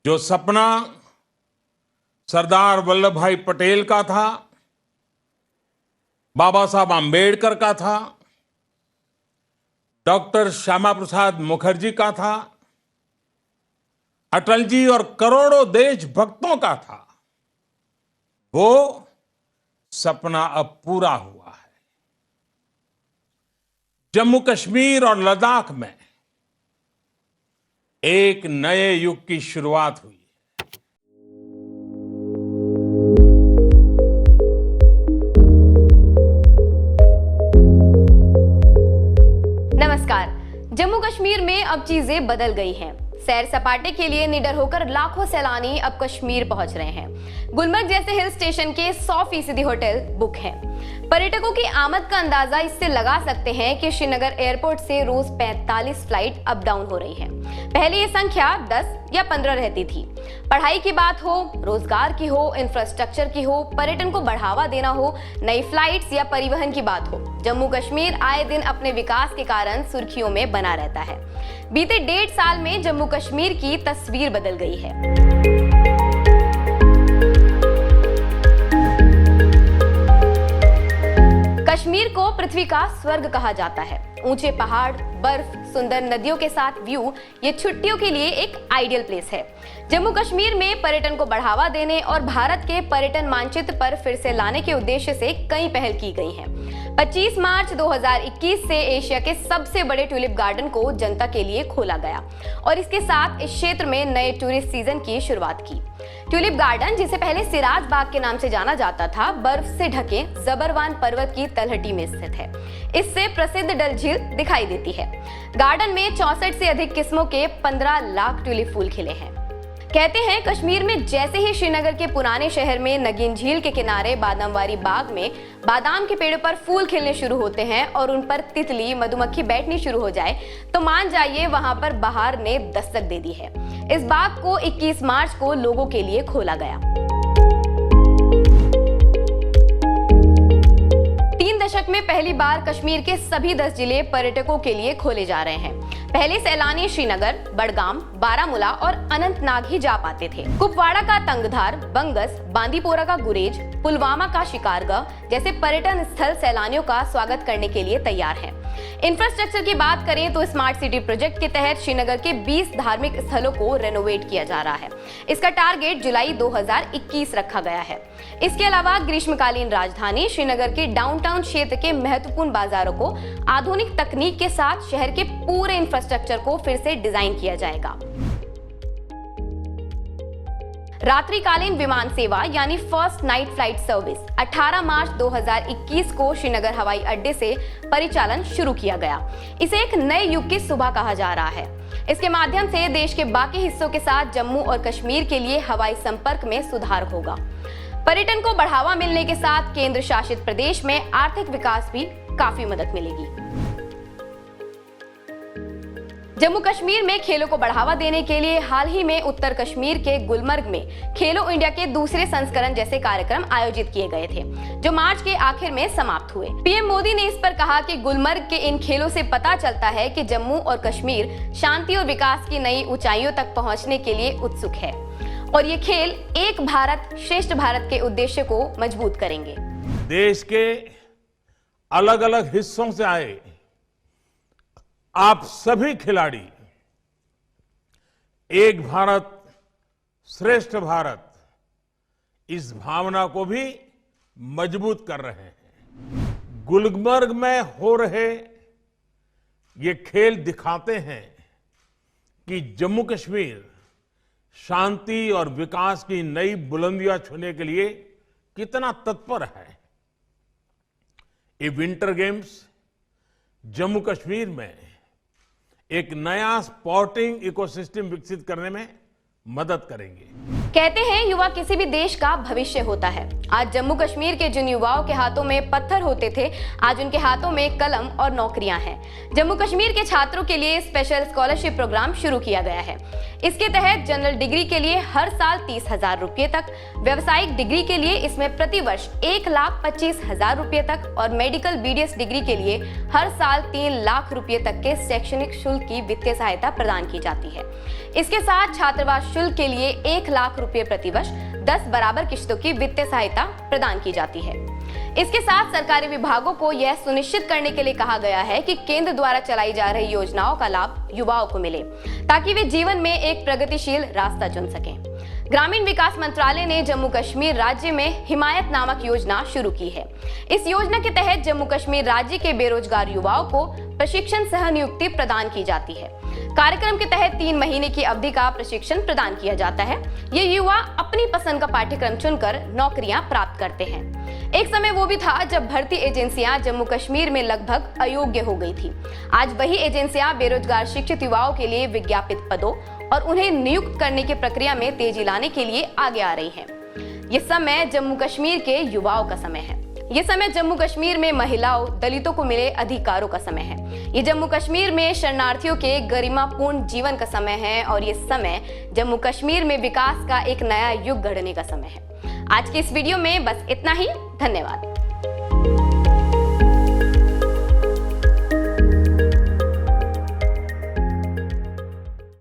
जो सपना सरदार वल्लभ भाई पटेल का था, बाबा साहब आम्बेडकर का था, डॉक्टर श्यामा प्रसाद मुखर्जी का था, अटल जी और करोड़ों देशभक्तों का था, वो सपना अब पूरा हुआ है। जम्मू कश्मीर और लद्दाख में एक नए युग की शुरुआत हुई। नमस्कार। जम्मू कश्मीर में अब चीजें बदल गई हैं। सैर सपाटे के लिए निडर होकर लाखों सैलानी अब कश्मीर पहुंच रहे हैं। गुलमर्ग जैसे हिल स्टेशन के 100% होटल बुक हैं। पर्यटकों की आमद का अंदाजा इससे लगा सकते हैं कि श्रीनगर एयरपोर्ट से रोज 45 फ्लाइट अप डाउन हो रही हैं। पहले ये संख्या 10 या 15 रहती थी। पढ़ाई की बात हो, रोजगार की हो, इंफ्रास्ट्रक्चर की हो, पर्यटन को बढ़ावा देना हो, नई फ्लाइट्स या परिवहन की बात हो, जम्मू कश्मीर आए दिन अपने विकास के कारण सुर्खियों में बना रहता है। बीते 1.5 साल में जम्मू कश्मीर की तस्वीर बदल गई है। कश्मीर को पृथ्वी का स्वर्ग कहा जाता है। ऊंचे पहाड़, बर्फ, सुंदर नदियों के साथ व्यू, ये छुट्टियों के लिए एक आइडियल प्लेस है। जम्मू कश्मीर में पर्यटन को बढ़ावा देने और भारत के पर्यटन मानचित्र पर फिर से लाने के उद्देश्य से कई पहल की गई हैं। 25 मार्च 2021 से एशिया के सबसे बड़े ट्यूलिप गार्डन को जनता के लिए खोला गया और इसके साथ इस क्षेत्र में नए टूरिस्ट सीजन की शुरुआत की। ट्यूलिप गार्डन, जिसे पहले सिराज बाग के नाम से जाना जाता था, बर्फ से ढके जबरवान पर्वत की तलहटी में स्थित है। इससे प्रसिद्ध डल झील दिखाई देती है। गार्डन में 64 से अधिक किस्मों के 15 लाख ट्यूलिप फूल खिले हैं। कहते हैं कश्मीर में जैसे ही श्रीनगर के पुराने शहर में नगीन झील के किनारे बादामवारी बाग में बादाम के पेड़ों पर फूल खिलने शुरू होते हैं और उन पर तितली, मधुमक्खी बैठनी शुरू हो जाए तो मान जाइए वहां पर बहार ने दस्तक दे दी है। इस बाग को 21 मार्च को लोगों के लिए खोला गया। 3 दशक में पहली बार कश्मीर के सभी 10 जिले पर्यटकों के लिए खोले जा रहे हैं। पहले सैलानी श्रीनगर, बड़गाम, बारामूला और अनंतनाग ही जा पाते थे। कुपवाड़ा का तंगधार, बंगस, बांदीपोरा का गुरेज, पुलवामा का शिकारगढ़ जैसे पर्यटन स्थल सैलानियों का स्वागत करने के लिए तैयार हैं। इंफ्रास्ट्रक्चर की बात करें तो स्मार्ट सिटी प्रोजेक्ट के तहत श्रीनगर के 20 धार्मिक स्थलों को रेनोवेट किया जा रहा है। इसका टारगेट जुलाई 2021 रखा गया है। इसके अलावा ग्रीष्मकालीन राजधानी श्रीनगर के डाउनटाउन क्षेत्र के महत्वपूर्ण बाजारों को आधुनिक तकनीक के साथ शहर के पूरे इंफ्रास्ट्रक्चर को फिर से डिजाइन किया जाएगा। रात्रिकालीन विमान सेवा यानी फर्स्ट नाइट फ्लाइट सर्विस 18 मार्च 2021 को श्रीनगर हवाई अड्डे से परिचालन शुरू किया गया। इसे एक नए युग की सुबह कहा जा रहा है। इसके माध्यम से देश के बाकी हिस्सों के साथ जम्मू और कश्मीर के लिए हवाई संपर्क में सुधार होगा। पर्यटन को बढ़ावा मिलने के साथ केंद्र शासित प्रदेश में आर्थिक विकास भी काफी मदद मिलेगी। जम्मू कश्मीर में खेलों को बढ़ावा देने के लिए हाल ही में उत्तर कश्मीर के गुलमर्ग में खेलो इंडिया के दूसरे संस्करण जैसे कार्यक्रम आयोजित किए गए थे, जो मार्च के आखिर में समाप्त हुए। पीएम मोदी ने इस पर कहा कि गुलमर्ग के इन खेलों से पता चलता है कि जम्मू और कश्मीर शांति और विकास की नई ऊंचाइयों तक पहुंचने के लिए उत्सुक है और ये खेल एक भारत श्रेष्ठ भारत के उद्देश्य को मजबूत करेंगे। देश के अलग अलग हिस्सों से आए आप सभी खिलाड़ी एक भारत श्रेष्ठ भारत इस भावना को भी मजबूत कर रहे हैं। गुलमर्ग में हो रहे ये खेल दिखाते हैं कि जम्मू कश्मीर शांति और विकास की नई बुलंदियां छूने के लिए कितना तत्पर है। ये विंटर गेम्स जम्मू कश्मीर में एक नया स्पोर्टिंग इकोसिस्टम विकसित करने में मदद करेंगे। कहते हैं युवा किसी भी देश का भविष्य होता है। आज जम्मू कश्मीर के जिन युवाओं के हाथों में पत्थर होते थे, आज उनके हाथों में कलम और नौकरियां हैं। जम्मू कश्मीर के छात्रों के लिए स्पेशल स्कॉलरशिप प्रोग्राम शुरू किया गया है। इसके तहत जनरल डिग्री के लिए हर साल 30,000 रुपये तक, व्यावसायिक डिग्री के लिए इसमें प्रति वर्ष 1,25,000 रुपये तक और मेडिकल BDS डिग्री के लिए हर साल 3 लाख रुपये तक के शैक्षणिक शुल्क की वित्तीय सहायता प्रदान की जाती है। इसके साथ छात्रावास शुल्क के लिए 1 लाख रुपये प्रति वर्ष 10 बराबर किश्तों की वित्तीय सहायता प्रदान की जाती है। इसके साथ सरकारी विभागों को यह सुनिश्चित करने के लिए कहा गया है कि केंद्र द्वारा चलाई जा रही योजनाओं का लाभ युवाओं को मिले, ताकि वे जीवन में एक प्रगतिशील रास्ता चुन सकें। ग्रामीण विकास मंत्रालय ने जम्मू कश्मीर राज्य में हिमायत नामक योजना शुरू की है। इस योजना के तहत जम्मू कश्मीर राज्य के बेरोजगार युवाओं को प्रशिक्षण सह नियुक्ति प्रदान की जाती है। कार्यक्रम के तहत 3 महीने की अवधि का प्रशिक्षण प्रदान किया जाता है। ये युवा अपनी पसंद का पाठ्यक्रम चुनकर नौकरियां प्राप्त करते हैं। एक समय वो भी था जब भर्ती एजेंसियां जम्मू कश्मीर में लगभग अयोग्य हो गई थी। आज वही एजेंसियां बेरोजगार शिक्षित युवाओं के लिए विज्ञापित पदों और उन्हें नियुक्त करने की प्रक्रिया में तेजी लाने के लिए आगे आ रही हैं। ये समय जम्मू कश्मीर के युवाओं का समय है। ये समय जम्मू कश्मीर में महिलाओं, दलितों को मिले अधिकारों का समय है। ये जम्मू कश्मीर में शरणार्थियों के गरिमापूर्ण जीवन का समय है और ये समय जम्मू कश्मीर में विकास का एक नया युग गढ़ने का समय है। आज की इस वीडियो में बस इतना ही। धन्यवाद।